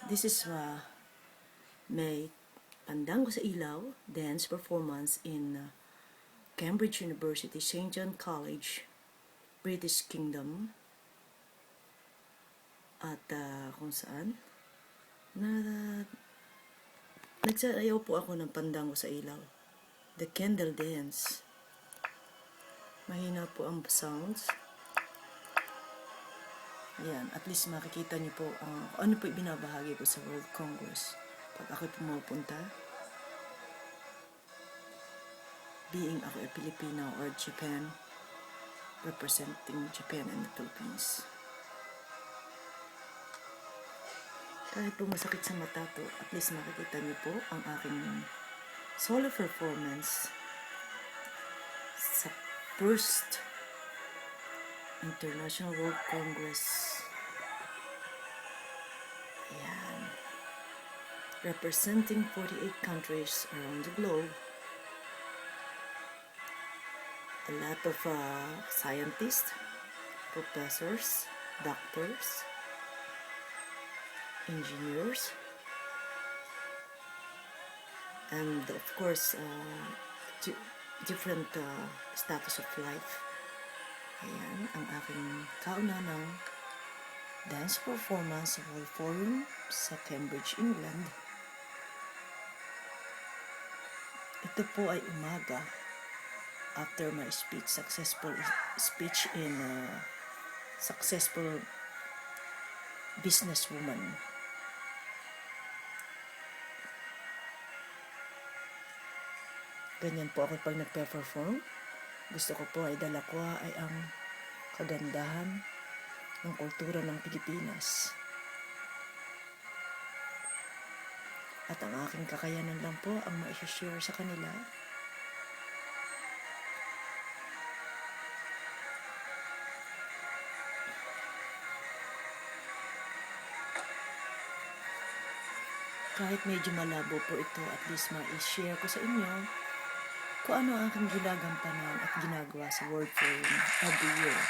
This is may Pandango sa Ilaw dance performance in Cambridge University, St. John College, British Kingdom. At kung saan nagsayaw po ako ng Pandango sa Ilaw, the candle dance. Mahina po ang sounds. Yan, at least makikita niyo po ano po ibinabahagi ko sa World Congress pag ako pumupunta. Being ako a Filipino or Japan, representing Japan and the Philippines. Kahit po masakit sa mata to, at least makikita niyo po ang aking solo performance sa first International World Congress. Ayan. Representing 48 countries around the globe. A lot of scientists, professors, doctors, engineers, and of course, different status of life. Ayan, ang aking kauna-ng dance performance sa World Forum sa Cambridge, England. Ito po ay umaga after my successful speech in successful businesswoman. Ganyan po ako pag nagpe-perform. Gusto ko po ay dala ko ay ang kagandahan ng kultura ng Pilipinas. At ang aking kakayanan lang po ang ma-share sa kanila. Kahit medyo malabo po ito, at least ma-share ko sa inyo kung ano ang aking ginagampanan at ginagawa sa World Forum every year.